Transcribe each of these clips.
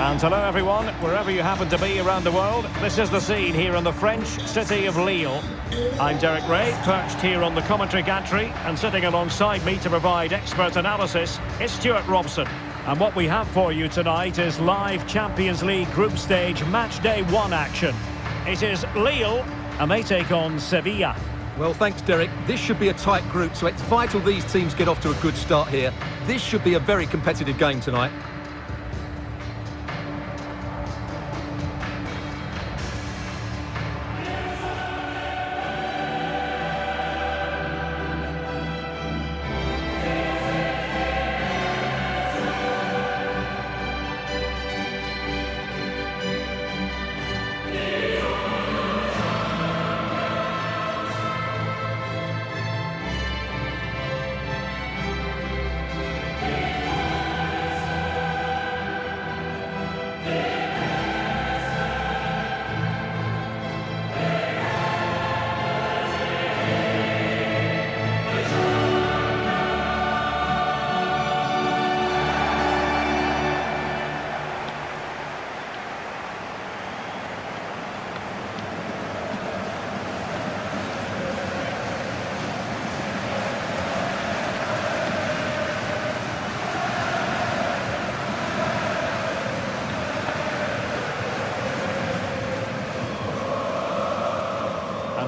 And hello everyone, wherever you happen to be around the world, this is the scene here in the French city of Lille. I'm Derek Ray, perched here on the commentary gantry, and sitting alongside me to provide expert analysis is Stuart Robson. And what we have for you tonight is live Champions League group stage match day 1 action. It is Lille, and they take on Sevilla. Well, thanks, Derek. This should be a tight group, so it's vital these teams get off to a good start here. This should be a very competitive game tonight.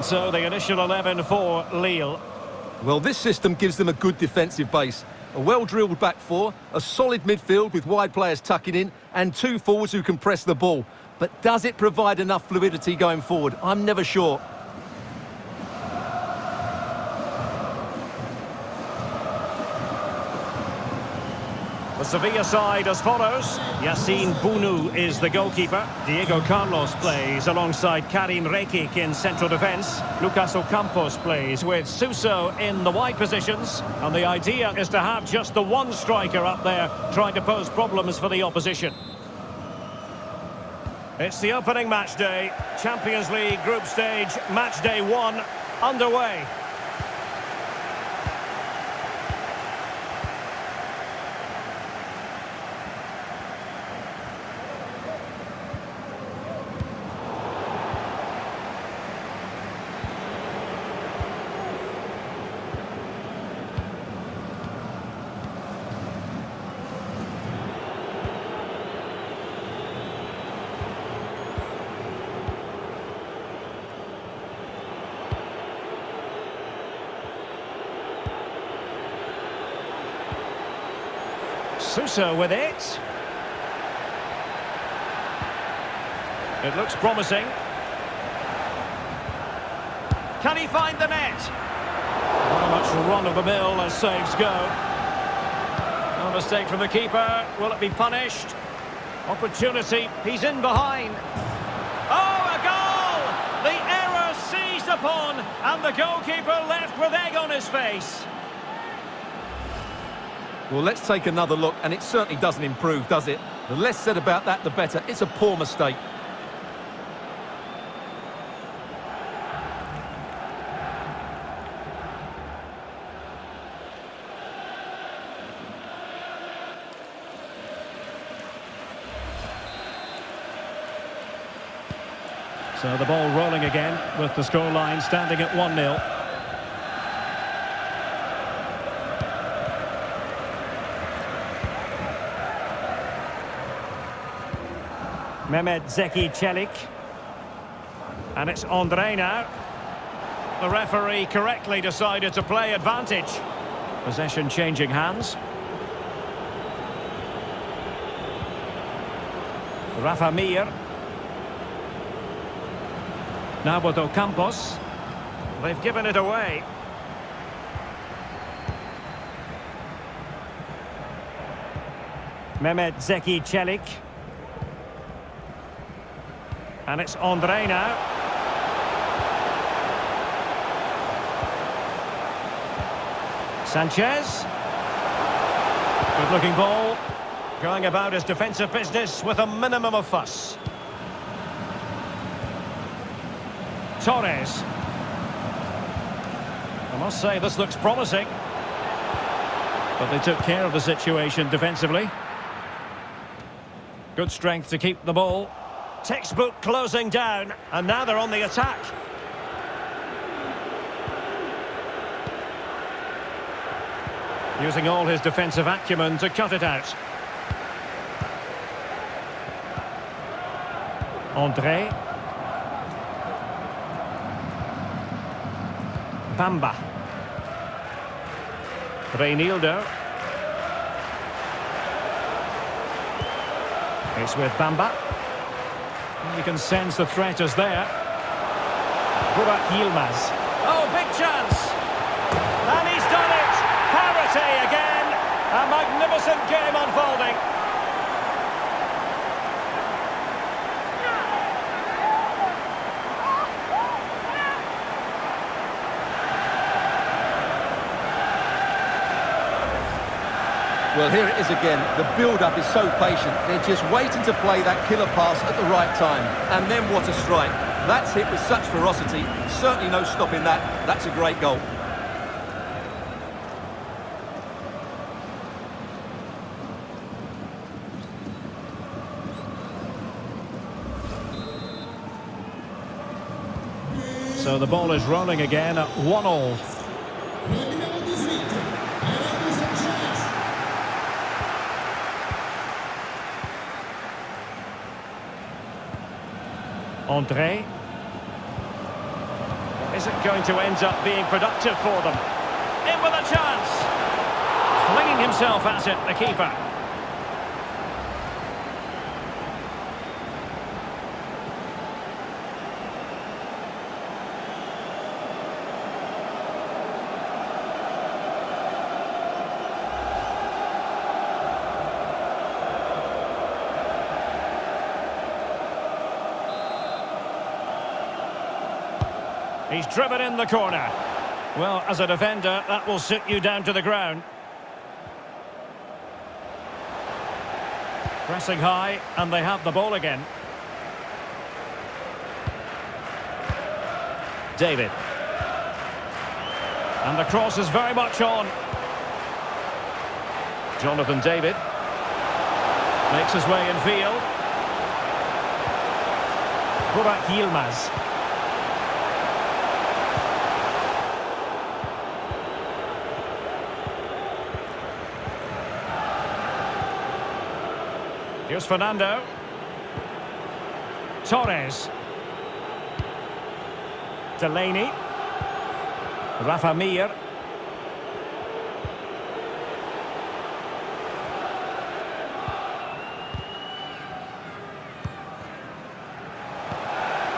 So the initial 11 for Lille. Well, this system gives them a good defensive base. A well-drilled back four, a solid midfield with wide players tucking in, and two forwards who can press the ball. But does it provide enough fluidity going forward? I'm never sure. The Sevilla side as follows. Yassine Bounou is the goalkeeper. Diego Carlos plays alongside Karim Rekik in central defence. Lucas Ocampos plays with Suso in the wide positions. And the idea is to have just the one striker up there trying to pose problems for the opposition. It's the opening match day. Champions League group stage match day 1 underway. Suso with it. It looks promising. Can he find the net? Very much run-of-the-mill as saves go. No mistake from the keeper. Will it be punished? Opportunity. He's in behind. Oh, a goal! The error seized upon, and the goalkeeper left with egg on his face. Well, let's take another look, and it certainly doesn't improve, does it? The less said about that, the better. It's a poor mistake. So the ball rolling again with the scoreline standing at 1-0. Mehmet Zeki Çelik. And it's Andre now. The referee correctly decided to play advantage. Possession changing hands. Rafa Mir. Now with Ocampos. They've given it away. Mehmet Zeki Çelik. And it's Andre now. Sanchez. Good looking ball. Going about his defensive business with a minimum of fuss. Torres. I must say this looks promising. But they took care of the situation defensively. Good strength to keep the ball. Textbook closing down, and now they're on the attack. Using all his defensive acumen to cut it out. André. Bamba. Reinildo. It's with Bamba. You can sense the threat is there. Burak Yilmaz. Oh, big chance! And he's done it! Parity again! A magnificent game unfolding. Well, here it is again. The build-up is so patient. They're just waiting to play that killer pass at the right time. And then what a strike. That's hit with such ferocity. Certainly no stopping that. That's a great goal. So the ball is rolling again at 1-1. André. Is it going to end up being productive for them? In with a chance! Flinging himself at it, the keeper. He's driven in the corner. Well, as a defender, that will sit you down to the ground. Pressing high, and they have the ball again. David. And the cross is very much on. Jonathan David. Makes his way in field. Burak Yilmaz. Here's Fernando. Torres. Delaney. Rafa Mir.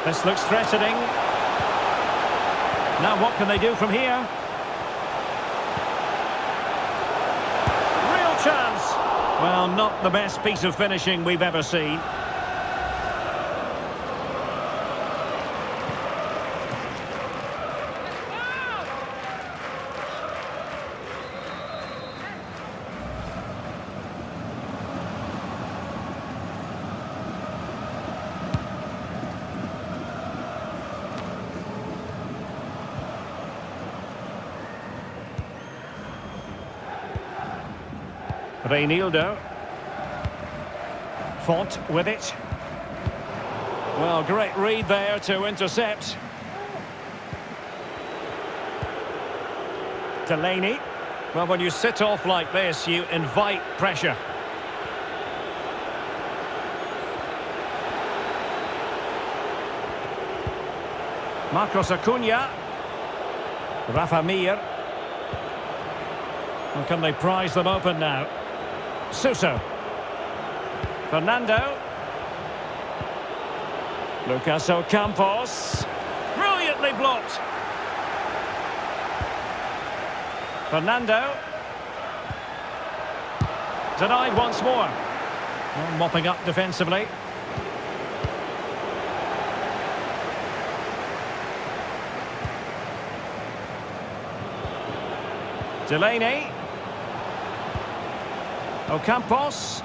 This looks threatening. Now what can they do from here? Real chance. Well, not the best piece of finishing we've ever seen. Reinildo. Font with it. Well, great read there to intercept. Delaney. Well, when you sit off like this, you invite pressure. Marcos Acuna. Rafa Mir. Well, can they prize them open now? Suso. Fernando. Lucas Ocampos. Brilliantly blocked. Fernando. Denied once more. Well, mopping up defensively. Delaney. Ocampos.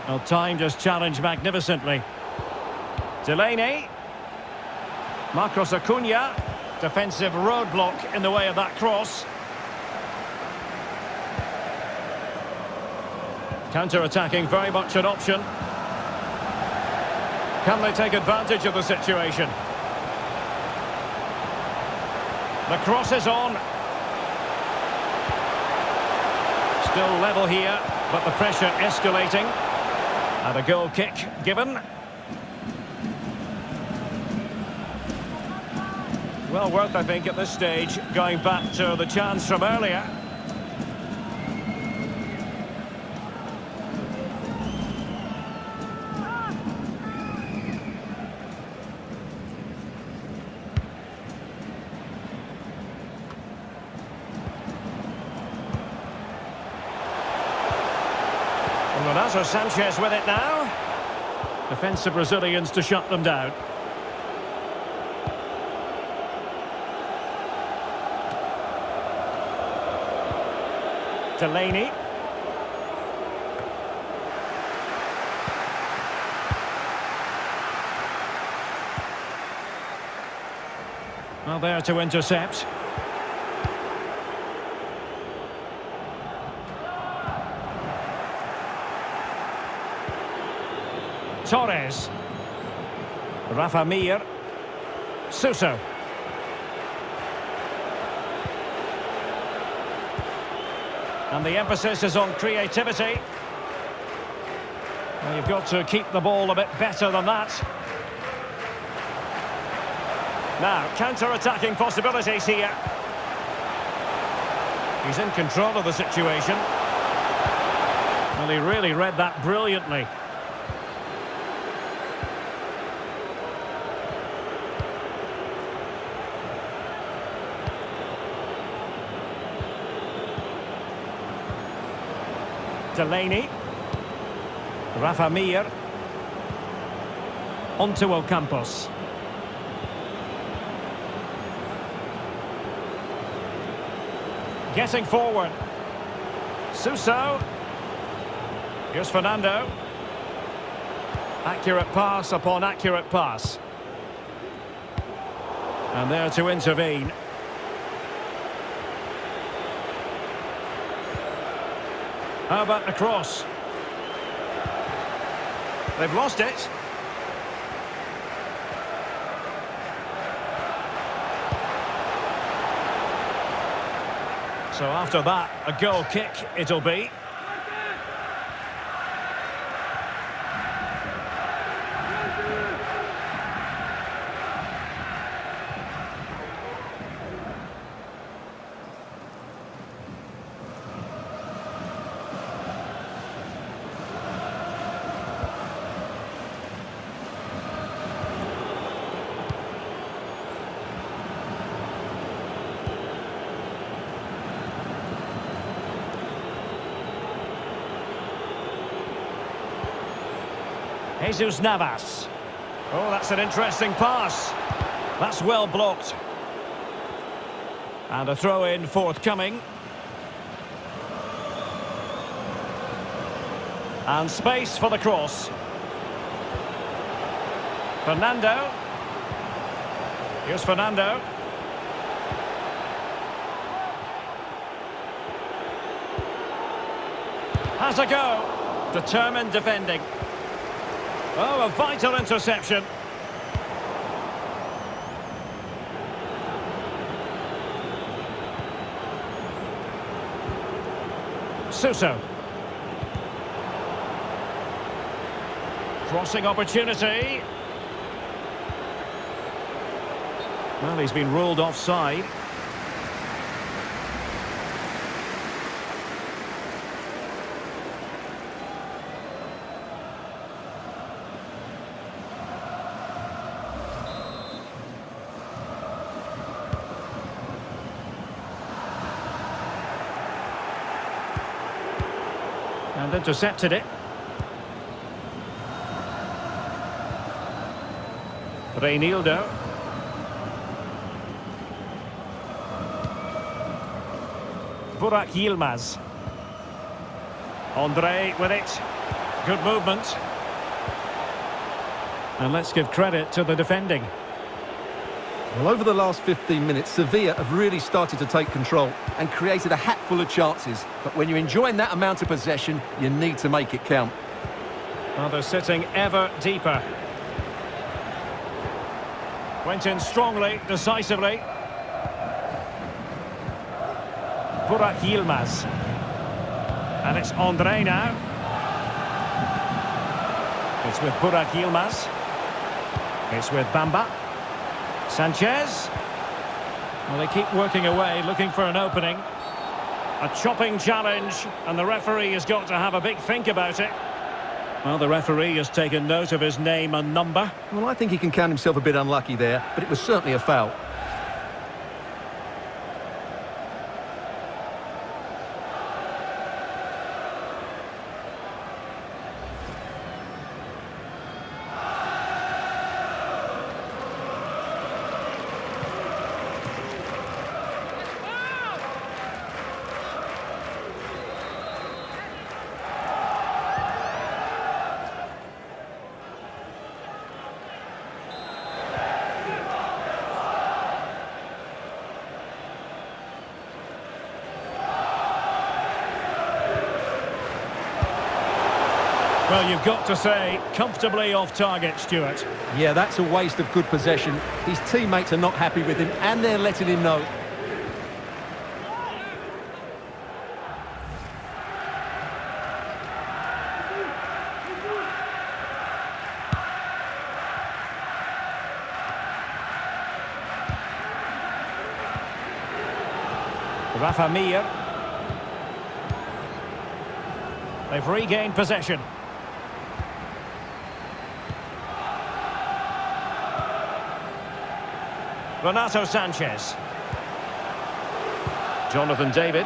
Well, timed his challenge magnificently. Delaney. Marcos Acuna. Defensive roadblock in the way of that cross. Counter-attacking, very much an option. Can they take advantage of the situation? The cross is on. Still level here, but the pressure escalating. And a goal kick given. Well worth, I think, at this stage, going back to the chance from earlier. Renato Sanchez with it now. Defensive Brazilians to shut them down. Delaney. Well, there to intercept. Torres. Rafa Mir. Suso. And the emphasis is on creativity. Well, you've got to keep the ball a bit better than that. Now, counter-attacking possibilities here. He's in control of the situation. Well, he really read that brilliantly. Delaney. Rafa Mir. Onto Ocampos. Getting forward. Suso. Here's Fernando. Accurate pass upon accurate pass. And there to intervene. How about the cross? They've lost it. So after that, a goal kick it'll be. Jesus Navas. Oh, that's an interesting pass. That's well blocked. And a throw-in forthcoming. And space for the cross. Fernando. Here's Fernando. Has a go. Determined defending. Oh, a vital interception. Suso. Crossing opportunity. Well, he's been ruled offside. And intercepted it. Reinildo. Burak Yilmaz. Andre with it. Good movement. And let's give credit to the defending. Well, over the last 15 minutes, Sevilla have really started to take control and created a hatful of chances. But when you're enjoying that amount of possession, you need to make it count. Well, they're sitting ever deeper. Went in strongly, decisively. Burak Yilmaz. And it's Andre now. It's with Burak Yilmaz. It's with Bamba. Sanchez. Well, they keep working away, looking for an opening. A chopping challenge, and the referee has got to have a big think about it. Well, the referee has taken note of his name and number. Well, I think he can count himself a bit unlucky there, but it was certainly a foul. Well, you've got to say, comfortably off target, Stuart. Yeah, that's a waste of good possession. His teammates are not happy with him, and they're letting him know. Rafa Mir. They've regained possession. Renato Sanchez. Jonathan David.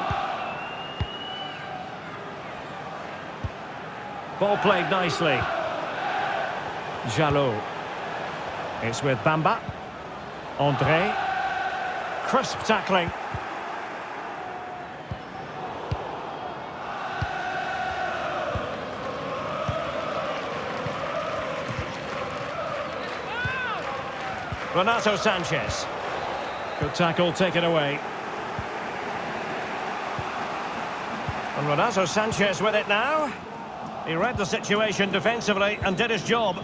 Ball played nicely. Jalot. It's with Bamba. Andre. Crisp tackling. Renato Sanchez. Good tackle taken away. And Renato Sanchez with it now. He read the situation defensively and did his job.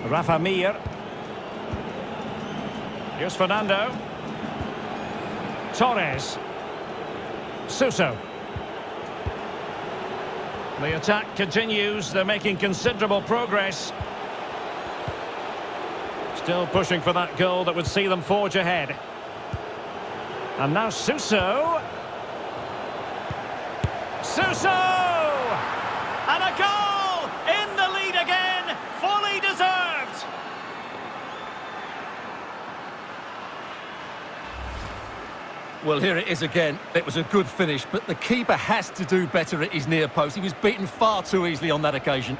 Rafa Mir. Here's Fernando. Torres. Suso. The attack continues. They're making considerable progress. Still pushing for that goal that would see them forge ahead. And now Suso. Suso! And a goal! In the lead again! Fully deserved! Well, here it is again. It was a good finish, but the keeper has to do better at his near post. He was beaten far too easily on that occasion.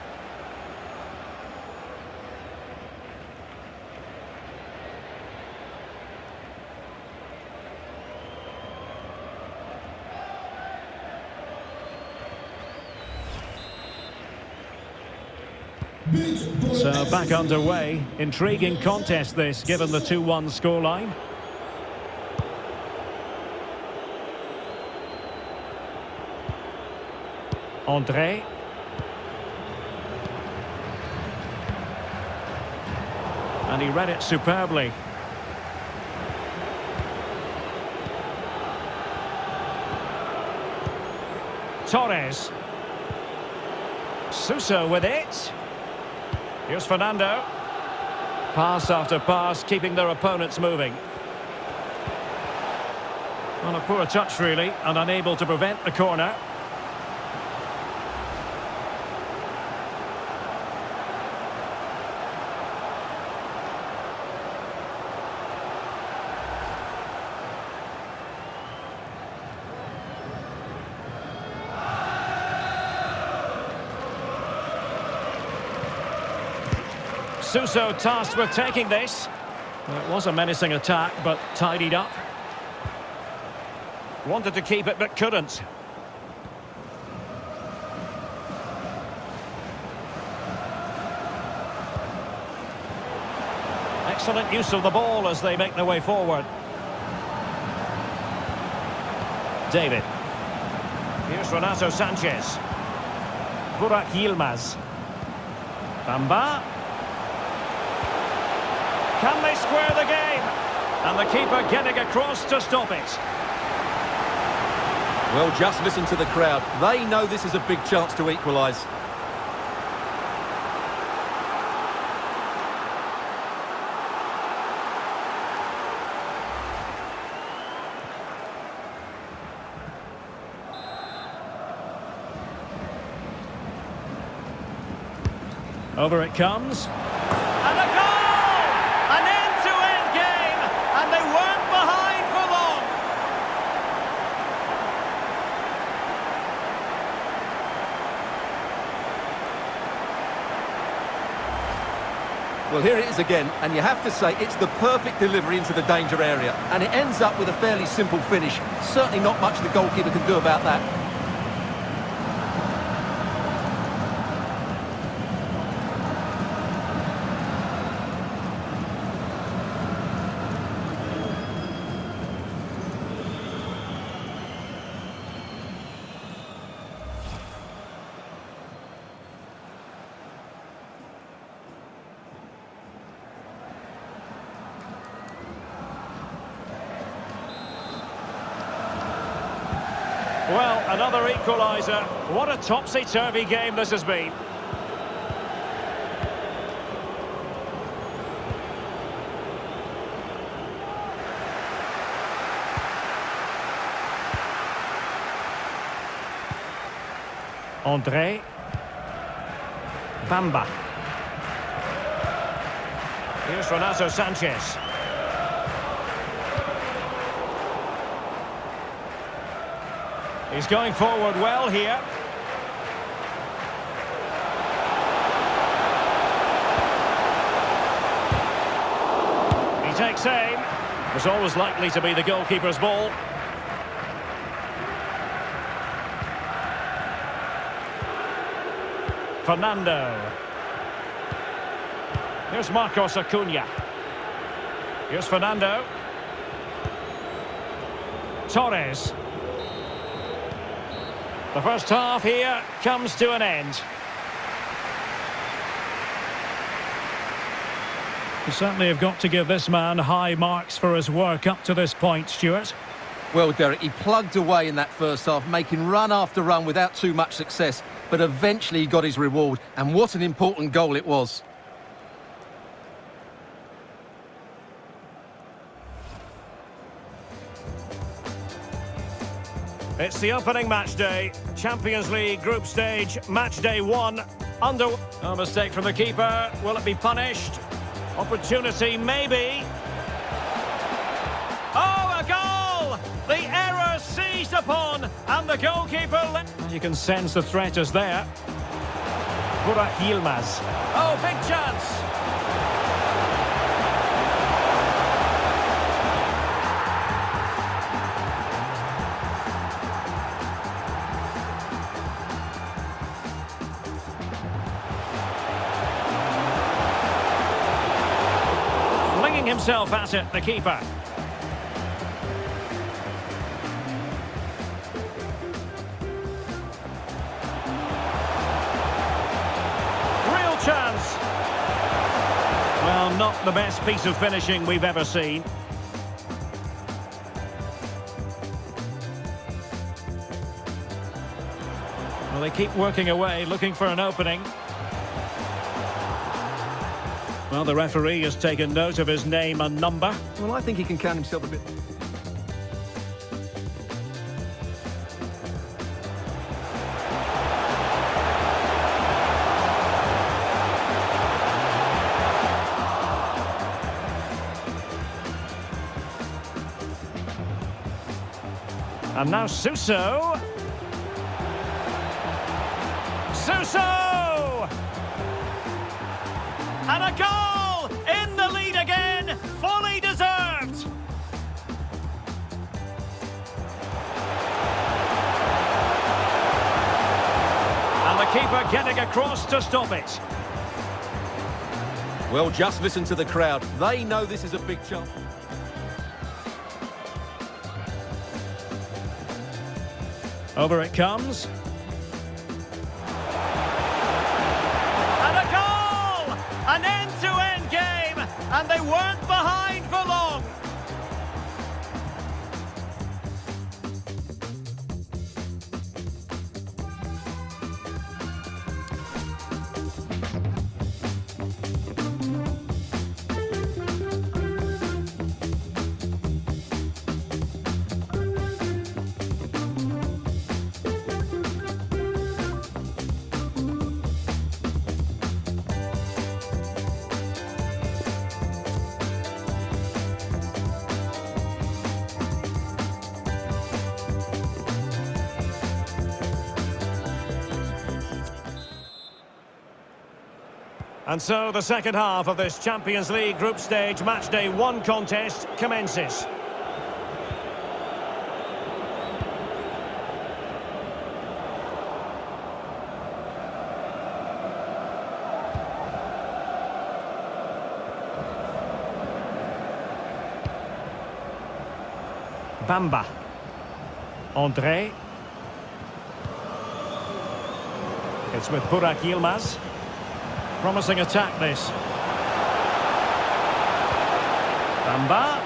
So back underway. Intriguing contest this, given the 2-1 scoreline. Andre. And he read it superbly. Torres. Suso with it. Here's Fernando. Pass after pass, keeping their opponents moving. On a poor touch, really, and unable to prevent the corner. Suso tasked with taking this. Well, it was a menacing attack, but tidied up. Wanted to keep it, but couldn't. Excellent use of the ball as they make their way forward. David. Here's Renato Sanchez. Burak Yilmaz. Bamba. Can they square the game? And the keeper getting across to stop it. Well, just listen to the crowd. They know this is a big chance to equalise. Over it comes. And a goal! An end-to-end game, and they weren't behind for long. Well, here it is again, and you have to say it's the perfect delivery into the danger area, and it ends up with a fairly simple finish. Certainly not much the goalkeeper can do about that. Well, another equaliser. What a topsy-turvy game this has been. André. Bamba. Here's Renato Sanchez. He's going forward well here. He takes aim. It was always likely to be the goalkeeper's ball. Fernando. Here's Marcos Acuna. Here's Fernando. Torres. The first half here comes to an end. You certainly have got to give this man high marks for his work up to this point, Stuart. Well, Derek, he plugged away in that first half, making run after run without too much success, but eventually he got his reward, and what an important goal it was. It's the opening match day. Champions League group stage, match day 1. A mistake from the keeper. Will it be punished? Opportunity, maybe. Oh, a goal! The error seized upon, and the goalkeeper... You can sense the threat is there. Burak Yilmaz. Oh, big chance! Himself at it, the keeper. Real chance. Well, not the best piece of finishing we've ever seen. Well, they keep working away, looking for an opening. Well, the referee has taken note of his name and number. Well, I think he can count himself a bit. And now Suso. Suso! And a goal! In the lead again! Fully deserved! And the keeper getting across to stop it. Well, just listen to the crowd. They know this is a big chance. Over it comes. And a goal! An end-to-end game, and they weren't behind for long. And so the second half of this Champions League group stage matchday 1 contest commences. Bamba. André. It's with Burak Yilmaz. Promising attack, this. Bamba.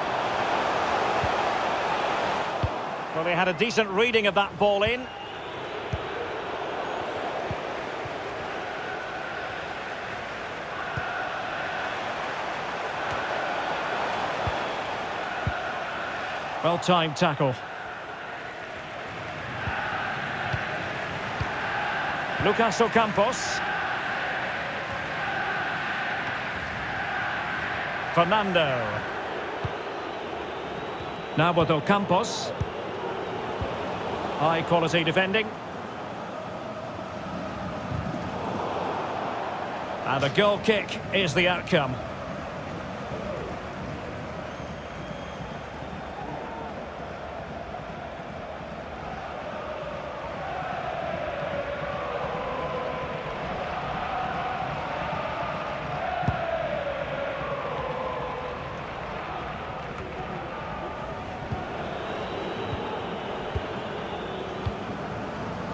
Well, they had a decent reading of that ball in. Well-timed tackle. Lucas Ocampos. Fernando. Now with Ocampos. High quality defending. And the goal kick is the outcome.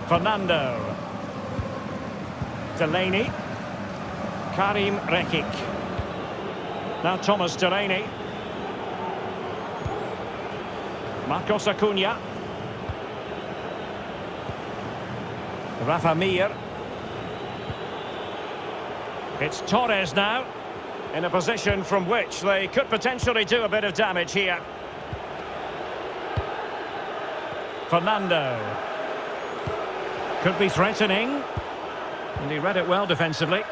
Fernando. Delaney. Karim Rekic. Now Thomas Delaney. Marcos Acuna. Rafa Mir. It's Torres now, in a position from which they could potentially do a bit of damage here. Fernando. Could be threatening. And he read it well defensively.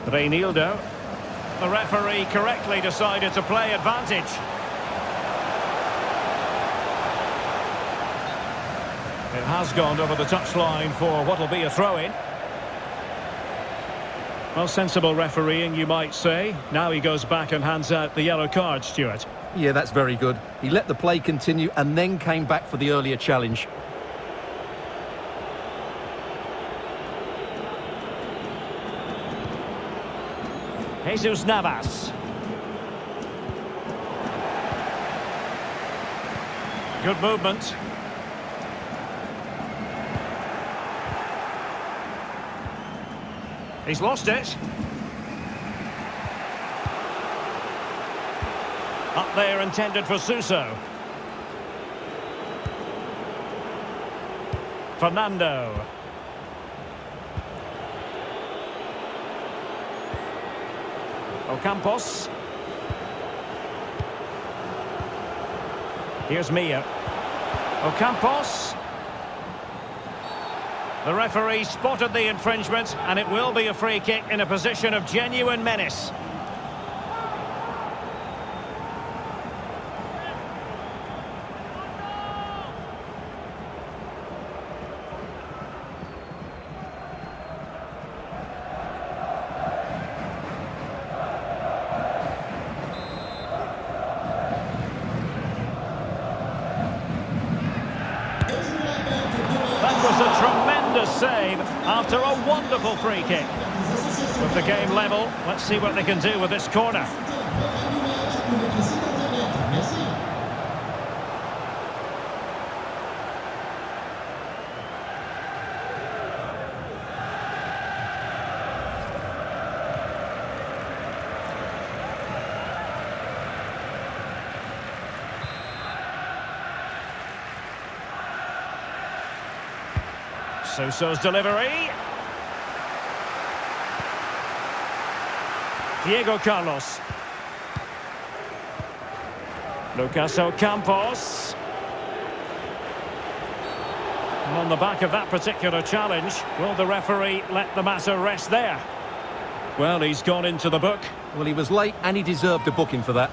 Reinildo. The referee correctly decided to play advantage. It has gone over the touchline for what will be a throw-in. Well, sensible refereeing, you might say. Now he goes back and hands out the yellow card, Stuart. Yeah, that's very good. He let the play continue and then came back for the earlier challenge. Jesus Navas. Good movement. He's lost it. Up there, intended for Suso. Fernando. Ocampos. Here's Mir. Ocampos. The referee spotted the infringement, and it will be a free kick in a position of genuine menace. tremendous save after a wonderful free kick. With the game level, let's see what they can do with this corner. Suso's delivery. Diego Carlos. Lucas Ocampos. And on the back of that particular challenge, will the referee let the matter rest there? Well, he's gone into the book. Well, he was late and he deserved a booking for that.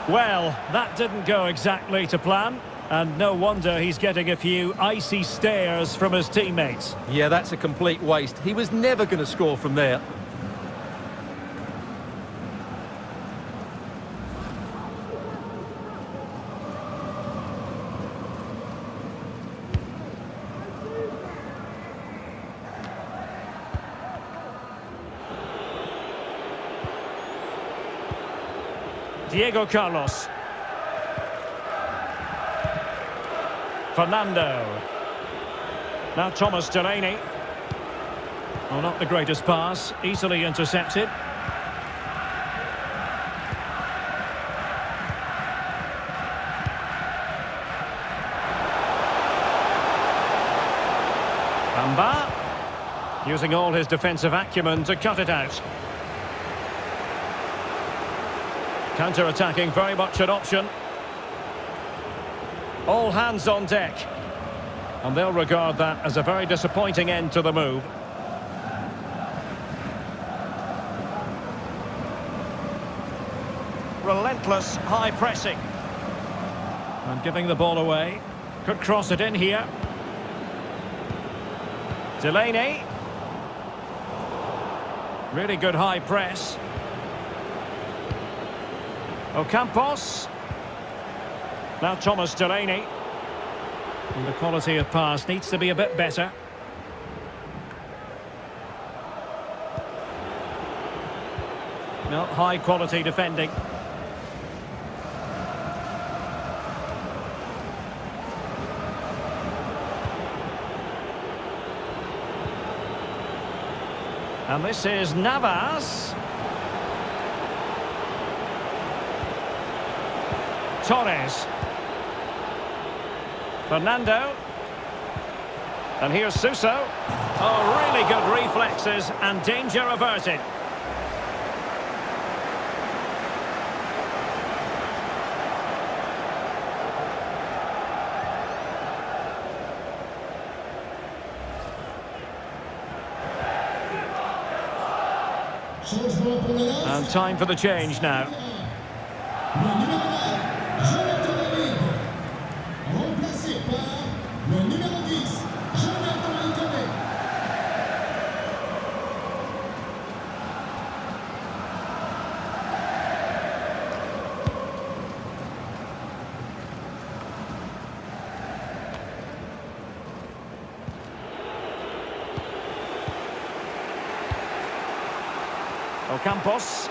Well, that didn't go exactly to plan, and no wonder he's getting a few icy stares from his teammates. Yeah, that's a complete waste. He was never going to score from there. Diego Carlos. Fernando. Now Thomas Delaney. Well, not the greatest pass. Easily intercepted. Bamba. Using all his defensive acumen to cut it out. Counter-attacking, very much an option. All hands on deck. And they'll regard that as a very disappointing end to the move. Relentless high pressing. And giving the ball away. Could cross it in here. Delaney. Really good high press. Ocampos. Now Thomas Delaney. And the quality of pass needs to be a bit better. No, high quality defending. And this is Navas. Torres. Fernando. And here's Suso. Oh, really good reflexes and danger averted. And time for the change now. Ocampos.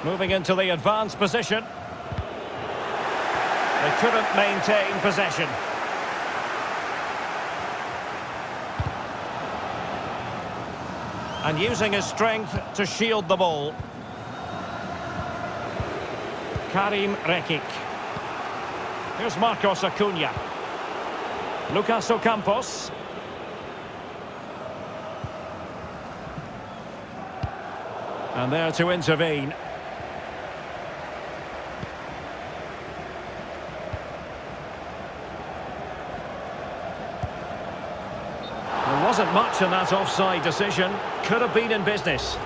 Moving into the advanced position. They couldn't maintain possession. And using his strength to shield the ball. Karim Rekic. Here's Marcos Acuna. Lucas Ocampos. And there to intervene. wasn't much in that offside decision. Could have been in business.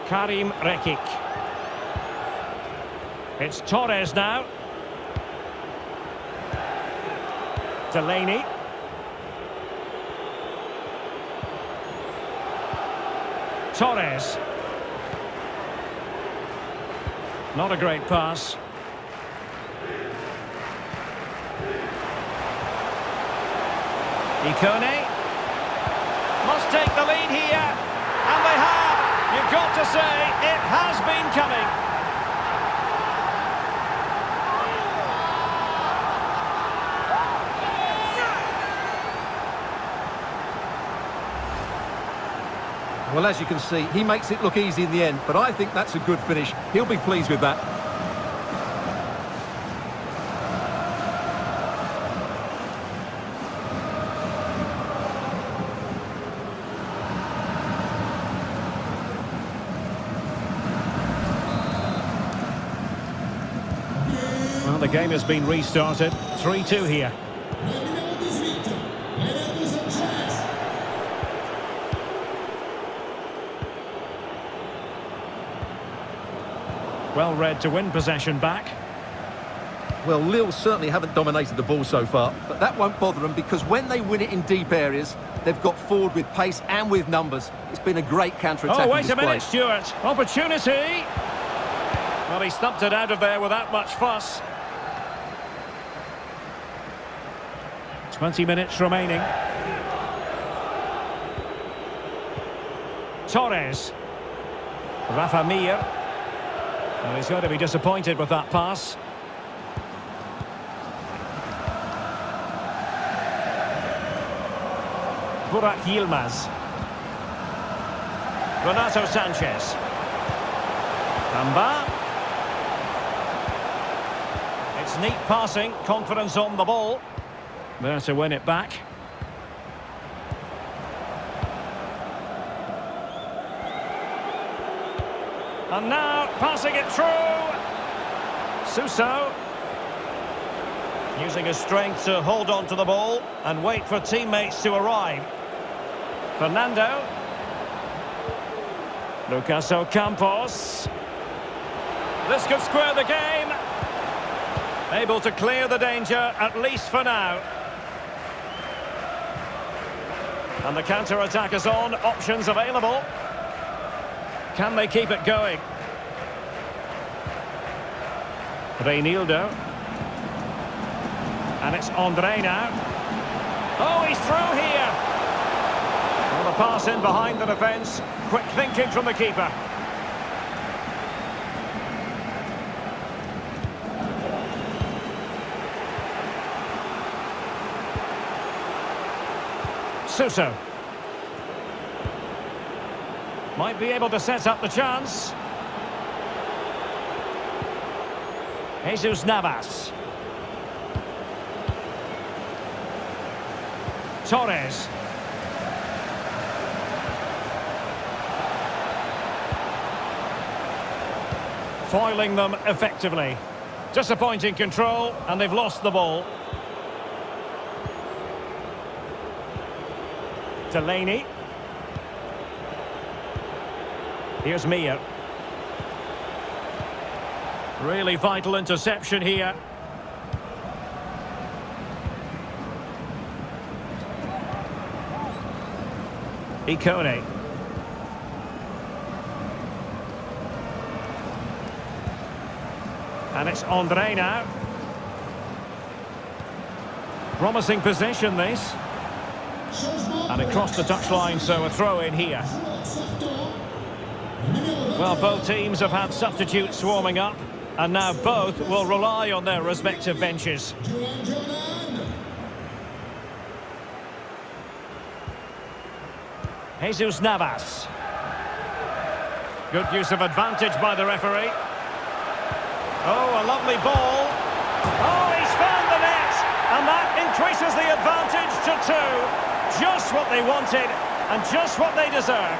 Karim Rekik. It's Torres now. Delaney. Torres. Not a great pass. Ikone. Must take the lead here. And they have. You've got to say, it has been coming. Well, as you can see, he makes it look easy in the end, but I think that's a good finish. He'll be pleased with that. Well, the game has been restarted. 3-2 here. Well read to win possession back. Well, Lille certainly haven't dominated the ball so far, but that won't bother them because when they win it in deep areas, they've got forward with pace and with numbers. It's been a great counter-attacking Oh, wait display. a minute, Stuart. Opportunity. Well, he stumped it out of there without much fuss. 20 minutes remaining. Torres. Rafa Mir. Well, he's going to be disappointed with that pass. Burak Yilmaz. Renato Sanchez. Kamba. It's neat passing, confidence on the ball. There to win it back. And now passing it through. Suso. Using his strength to hold on to the ball and wait for teammates to arrive. Fernando. Lucas Ocampos. This could square the game. Able to clear the danger, at least for now. And the counter-attack is on. Options available. Can they keep it going? Reinildo. And it's Andre now. Oh, he's through here. Well, the pass in behind the defence. Quick thinking from the keeper. Suso. Might be able to set up the chance. Jesus Navas. Torres. Foiling them effectively. Disappointing control, and they've lost the ball. Delaney. Here's Mia. Really vital interception here. Ikone. And it's Andre now. Promising possession, this. And across the touchline, so a throw in here. Well, both teams have had substitutes swarming up, and now both will rely on their respective benches. Jesus Navas. Good use of advantage by the referee. Oh, a lovely ball. Oh, he's found the net, and that increases just what they wanted and just what they deserve.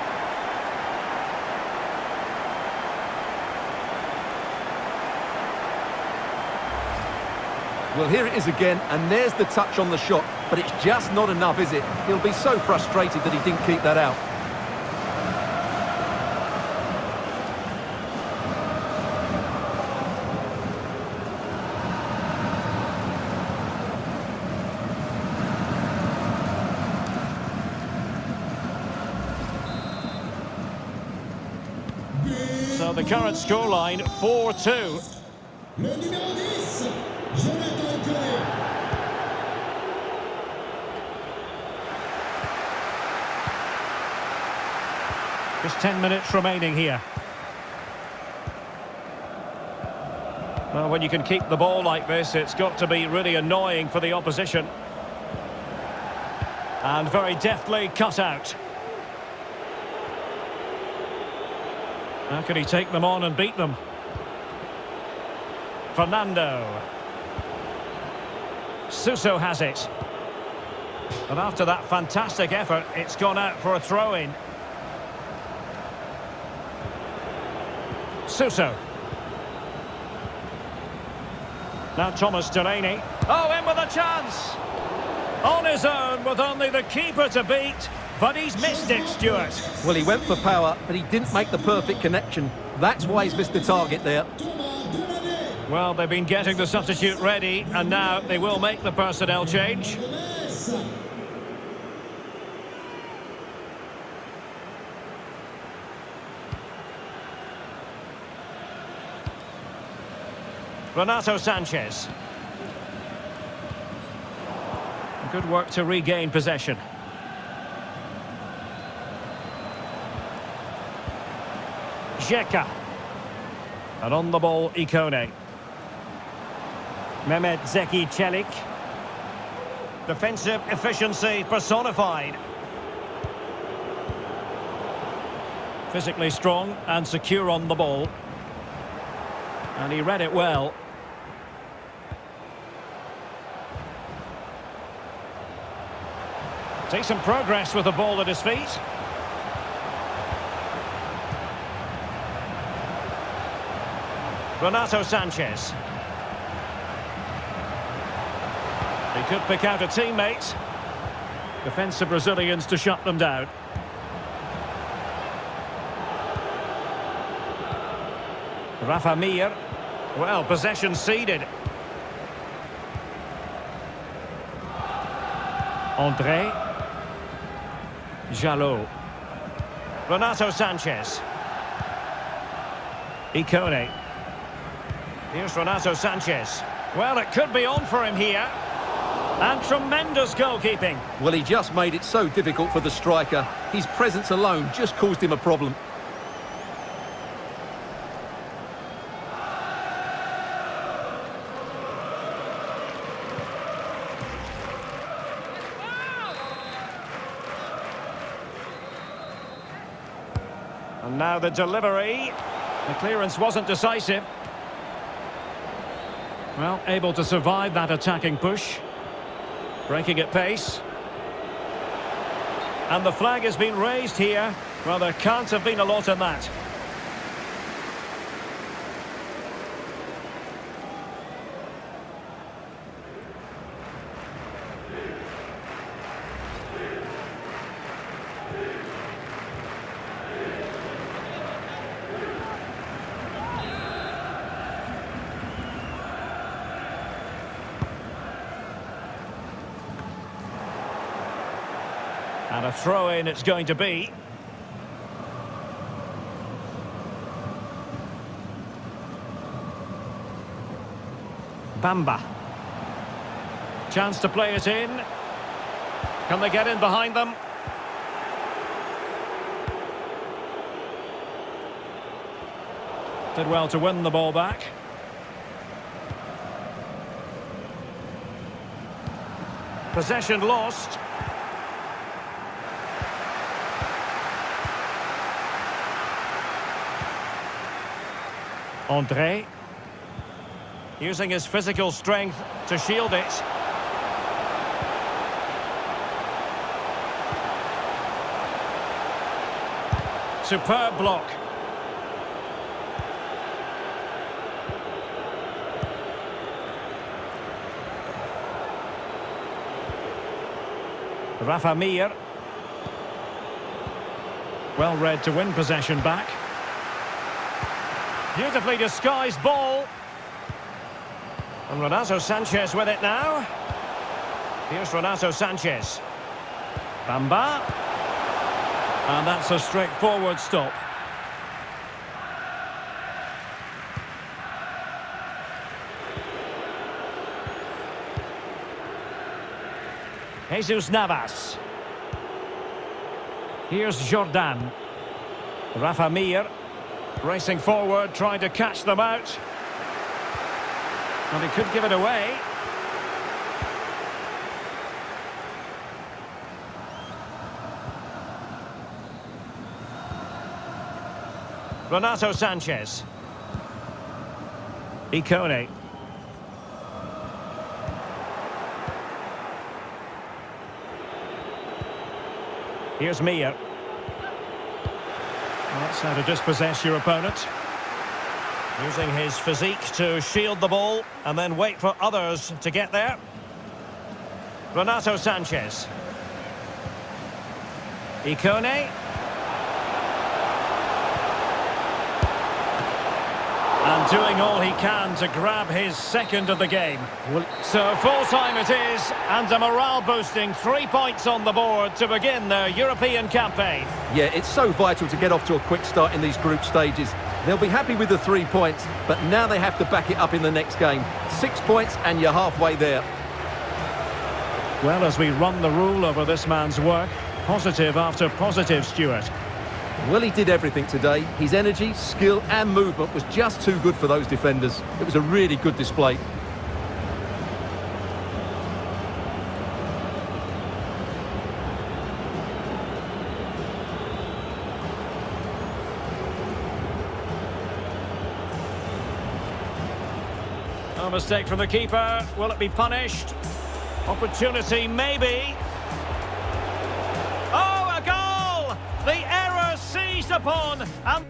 Well, here it is again, and there's the touch on the shot, but it's just not enough, is it? He'll be so frustrated that he didn't keep that out. So the current scoreline, 4-2. Just 10 minutes remaining here. Well, when you can keep the ball like this, it's got to be really annoying for the opposition. And very deftly cut out. How can he take them on and beat them? Fernando. Suso has it. And after that fantastic effort, it's gone out for a throw-in. Suso. Now Thomas Delaney. Oh, in with a chance! On his own with only the keeper to beat, but he's missed it, Stuart. Well, he went for power, but he didn't make the perfect connection. That's why he's missed the target there. Well, they've been getting the substitute ready, and now they will make the personnel change. Renato Sanchez. Good work to regain possession. Xhaka. And on the ball, Ikone. Mehmet Zeki Çelik. Defensive efficiency personified. Physically strong and secure on the ball. And he read it well. Decent progress with the ball at his feet. Renato Sanchez. He could pick out a teammate. Defensive Brazilians to shut them down. Rafa Mir. Well, possession ceded. André. Jalot. Renato Sanchez. Ikone. Here's Renato Sanchez. Well, it could be on for him here. And tremendous goalkeeping. Well, he just made it so difficult for the striker. His presence alone just caused him a problem. And now the delivery. The clearance wasn't decisive. Well, able to survive that attacking push. Breaking at pace. And the flag has been raised here. Well, there can't have been a lot in that. And a throw-in it's going to be. Bamba. Chance to play it in. Can they get in behind them? Did well to win the ball back. Possession lost. André. Using his physical strength to shield it. Superb block. Rafa Mir. Well read to win possession back. Beautifully disguised ball. And Renato Sanchez with it now. Here's Renato Sanchez. Bamba. And that's a straightforward stop. Jesus Navas. Here's Jordan. Rafa Mir. Racing forward, trying to catch them out. And he could give it away. Renato Sanchez. Ikone. Here's Mir. That's how to dispossess your opponent. Using his physique to shield the ball and then wait for others to get there. Renato Sanchez. Ikone. And doing all he can to grab his second of the game. So full-time it is, and a morale-boosting 3 points on the board to begin their European campaign. Yeah, it's so vital to get off to a quick start in these group stages. They'll be happy with the 3 points, but now they have to back it up in the next game. 6 points and you're halfway there. Well, as we run the rule over this man's work, positive after positive, Stuart. Well, he did everything today. His energy, skill and movement was just too good for those defenders. It was a really good display. A mistake from the keeper. Will it be punished? Opportunity, maybe. Oh, a goal! The error seized upon, and